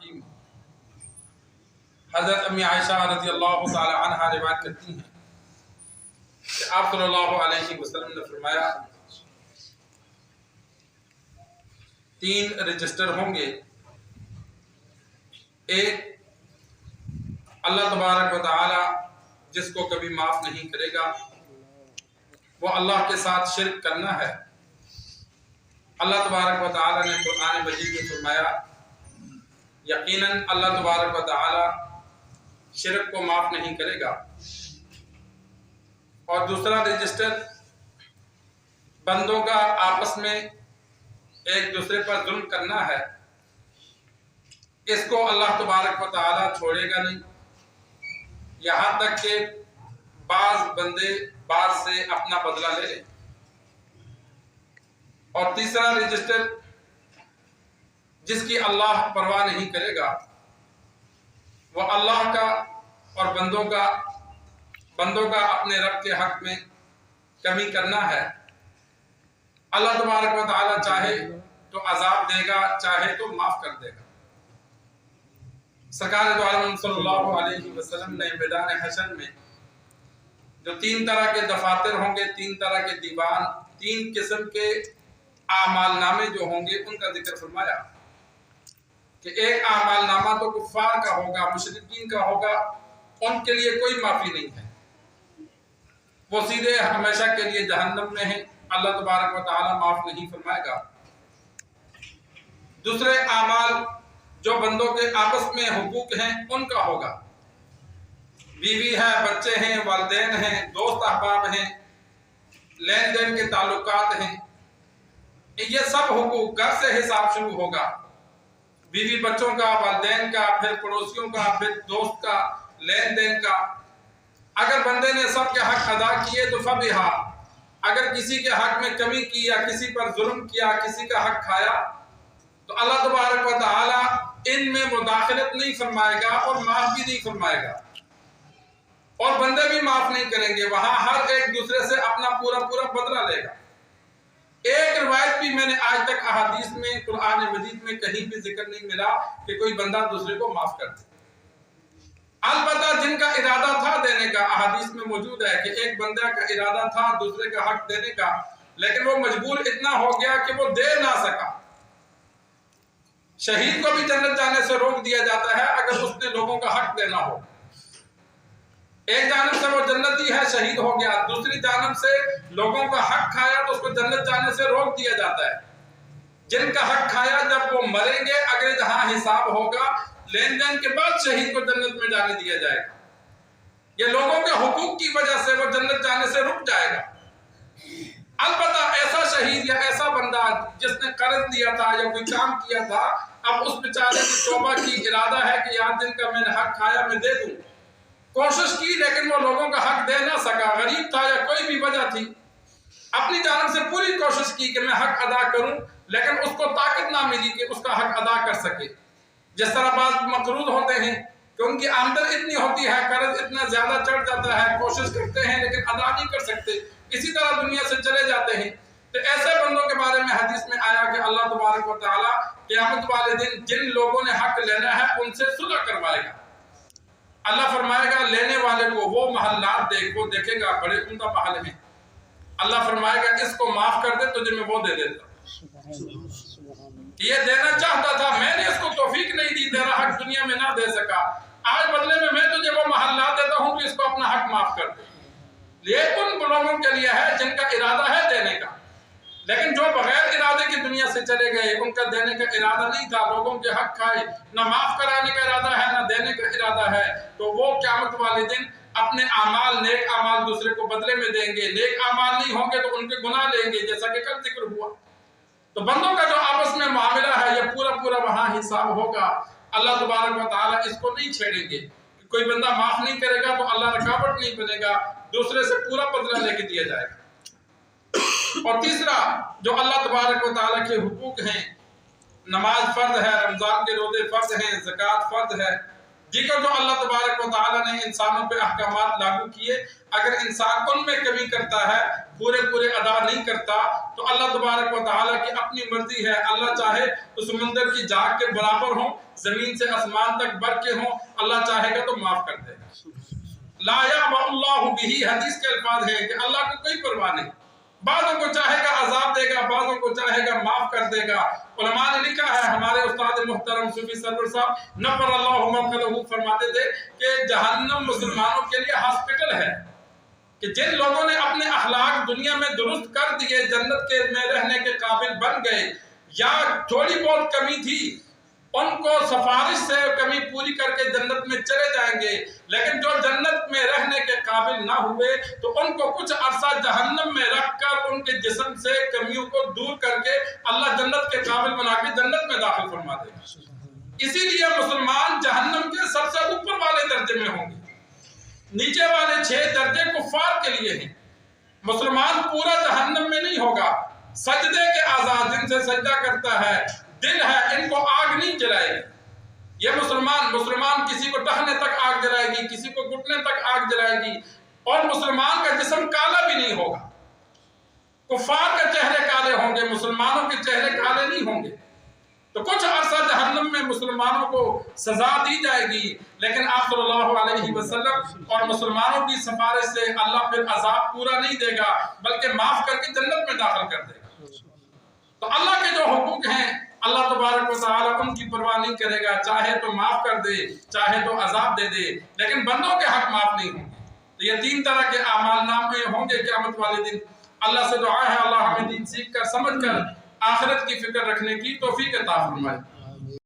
الرحیم۔ حضرت امی عائشہ رضی اللہ تعالی عنہا روایت کرتی ہیں کہ آپ صلی اللہ علیہ وسلم نے فرمایا 3 رجسٹر ہوں گے، ایک اللہ تبارک و تعالی جس کو کبھی معاف نہیں کرے گا وہ اللہ کے ساتھ شرک کرنا ہے۔ اللہ تبارک و تعالی نے قرآن مجید میں فرمایا یقیناً اللہ تبارک و تعالی شرک کو معاف نہیں کرے گا۔ اور دوسرا رجسٹر بندوں کا آپس میں ایک دوسرے پر ظلم کرنا ہے، اس کو اللہ تبارک و تعالی چھوڑے گا نہیں یہاں تک کہ بعض بندے بعض سے اپنا بدلہ لے لیں۔ اور تیسرا رجسٹر جس کی اللہ پرواہ نہیں کرے گا وہ اللہ کا اور بندوں کا اپنے رب کے حق میں کمی کرنا ہے۔ اللہ تبارک و تعالی چاہے تو عذاب دے گا، چاہے تو معاف کر دے گا۔ سرکار دو عالم صلی اللہ علیہ وسلم نے میدان حشر میں جو 3 طرح کے دفاتر ہوں گے، 3 طرح کے دیوان، 3 قسم کے اعمال نامے جو ہوں گے ان کا ذکر فرمایا کہ ایک اعمال نامہ تو کفار کا ہوگا، مشرکین کا ہوگا، ان کے لیے کوئی معافی نہیں ہے، وہ سیدھے ہمیشہ کے لیے جہنم میں ہیں، اللہ تبارک و تعالی معاف نہیں فرمائے گا۔ دوسرے اعمال جو بندوں کے آپس میں حقوق ہیں ان کا ہوگا، بیوی ہے، بچے ہیں، والدین ہیں، دوست احباب ہیں، لین دین کے تعلقات ہیں، یہ سب حقوق گھر سے حساب شروع ہوگا، بیوی بچوں کا، والدین کا، پھر پڑوسیوں کا، پھر دوست کا، لین دین کا۔ اگر بندے نے سب کے حق ادا کیے تو فبہا، اگر کسی کے حق میں کمی کی یا کسی پر ظلم کیا، کسی کا حق کھایا تو اللہ تبارک و تعالی ان میں مداخلت نہیں فرمائے گا اور معاف بھی نہیں فرمائے گا، اور بندے بھی معاف نہیں کریں گے، وہاں ہر ایک دوسرے سے اپنا پورا بدلہ لے گا۔ ایک روایت بھی میں نے آج تک احادیث میں قرآن مجید میں کہیں بھی ذکر نہیں ملا کہ کوئی بندہ دوسرے کو معاف کر دے۔ البتہ جن کا ارادہ تھا دینے کا احادیث میں موجود ہے کہ ایک بندہ کا ارادہ تھا دوسرے کا حق دینے کا، لیکن وہ مجبور اتنا ہو گیا کہ وہ دے نہ سکا۔ شہید کو بھی جنت جانے سے روک دیا جاتا ہے اگر اس نے لوگوں کا حق دینا ہو۔ ایک جانب سے وہ جنتی ہے، شہید ہو گیا، دوسری جانب سے لوگوں کا حق کھایا تو اس کو جنت جانے سے روک دیا جاتا ہے۔ جن کا حق کھایا جب وہ مریں گے، اگلے جہاں حساب ہوگا، لین دین کے بعد شہید کو جنت میں جانے دیا جائے گا۔ یہ لوگوں کے حقوق کی وجہ سے وہ جنت جانے سے رک جائے گا۔ البتہ ایسا شہید یا ایسا بندہ جس نے قرض دیا تھا یا کوئی کام کیا تھا، اب اس بیچارے کی توبہ کی ارادہ ہے کہ یار دن کا میں نے حق کھایا میں دے دوں، کوشش کی لیکن وہ لوگوں کا حق دے نہ سکا، غریب تھا یا کوئی بھی وجہ تھی، اپنی جانب سے پوری کوشش کی کہ میں حق ادا کروں، لیکن اس کو طاقت نہ ملی کہ اس کا حق ادا کر سکے۔ جس طرح بعض مقروض ہوتے ہیں کہ ان کی آمدن اتنی ہوتی ہے، قرض اتنا زیادہ چڑھ جاتا ہے، کوشش کرتے ہیں لیکن ادا نہیں کر سکتے، اسی طرح دنیا سے چلے جاتے ہیں۔ تو ایسے بندوں کے بارے میں حدیث میں آیا کہ اللہ تبارک و تعالی قیامت والے دن جن لوگوں نے حق لینا ہے ان سے صلح کروائے گا۔ اللہ فرمائے گا لینے والے کو وہ محلات دیکھو، دیکھے گا بڑے عمدہ محل ہیں، اللہ فرمائے گا اس کو معاف کر دے تجھے میں وہ دے دیتا ہوں۔ یہ دینا چاہتا تھا، میں نے اس کو توفیق نہیں دی، تیرا حق دنیا میں نہ دے سکا، آج بدلے میں تجھے وہ محلات دیتا ہوں کہ اس کو اپنا حق معاف کر دے۔ یہ ان لوگوں کے لیے ہے جن کا ارادہ ہے دینے کا، لیکن جو بغیر ارادے کی دنیا سے چلے گئے، ان کا دینے کا ارادہ نہیں تھا، لوگوں کے حق کھائے، نہ معاف کرانے کا ارادہ ہے نہ دینے کا ارادہ ہے، تو وہ قیامت والے دن اپنے اعمال، نیک اعمال دوسرے کو بدلے میں دیں گے، نیک اعمال نہیں ہوں گے تو ان کے گناہ لیں گے، جیسا کہ کل ذکر ہوا۔ تو بندوں کا جو آپس میں معاملہ ہے یہ پورا وہاں حساب ہوگا، اللہ تبارک و تعالیٰ اس کو نہیں چھیڑیں گے۔ کوئی بندہ معاف نہیں کرے گا تو اللہ رکاوٹ نہیں بنے گا، دوسرے سے پورا بدلہ لے کے دیا جائے گا۔ اور تیسرا جو اللہ تبارک و تعالیٰ کے حقوق ہیں، نماز فرض ہے، رمضان کے روزے فرض ہیں، زکوٰۃ فرض ہے، دیگر جو اللہ تبارک و تعالیٰ نے انسانوں پہ احکامات لاگو کیے، اگر انسان ان میں کمی کرتا ہے پورے پورے ادا نہیں کرتا تو اللہ تبارک و تعالیٰ کی اپنی مرضی ہے، اللہ چاہے تو سمندر کی جھاگ کے برابر ہوں، زمین سے آسمان تک بڑھ کے ہوں، اللہ چاہے گا تو معاف کر دے گا۔ لا یعبأ اللہ بہ، حدیث کے الفاظ ہیں کہ اللہ کو کوئی پرواہ نہیں، بعضوں کو چاہے گا عذاب دے گا، بعضوں کو چاہے گا معاف کر دے گا۔ علماء نے لکھا ہے، ہمارے استاد محترم صوفی سرور صاحب نفر اللہ ممقتہ فرماتے تھے کہ جہنم مسلمانوں کے لیے ہاسپٹل ہے، کہ جن لوگوں نے اپنے اخلاق دنیا میں درست کر دیے، جنت کے میں رہنے کے قابل بن گئے، یا تھوڑی بہت کمی تھی ان کو سفارش سے کمی پوری کر کے جنت میں چلے جائیں گے، لیکن جو جنت میں رہنے کے قابل نہ ہوئے تو ان کو کچھ عرصہ جہنم میں رکھ کر ان کے جسم سے کمیوں کو دور کر کے اللہ جنت کے قابل بنا کے جنت میں داخل فرما دے گا۔ اسی لیے مسلمان جہنم کے سب سے اوپر والے درجے میں ہوں گے، نیچے والے 6 درجے کفار کے لیے ہیں۔ مسلمان پورا جہنم میں نہیں ہوگا، سجدے کے آزاد جن سے سجدہ کرتا ہے، دل ہے، ان کو آگ نہیں جلائے گی۔ یہ مسلمان کسی کو ٹہنے تک آگ جلائے گی، کسی کو گھٹنے تک آگ جلائے گی، اور مسلمان کا جسم کالا بھی نہیں ہوگا۔ کفار کے چہرے کالے ہوں گے، مسلمانوں کے چہرے کالے نہیں ہوں گے۔ تو کچھ عرصہ جہنم میں مسلمانوں کو سزا دی جائے گی، لیکن آپ صلی اللہ علیہ وسلم اور مسلمانوں کی سفارش سے اللہ پھر عذاب پورا نہیں دے گا بلکہ معاف کر کے جنت میں داخل کر دے گا۔ تو اللہ کے جو حقوق ہیں اللہ تبارک و تعالیٰ ان کی پرواہ نہیں کرے گا، چاہے تو معاف کر دے، چاہے تو عذاب دے دے، لیکن بندوں کے حق معاف نہیں ہوں گے۔ تو یہ 3 طرح کے اعمال نامے ہوں گے قیامت والے دن۔ اللہ سے دعا ہے اللہ ہمیں دین سیکھ کر سمجھ کر آخرت کی فکر رکھنے کی توفیق عطا فرمائے۔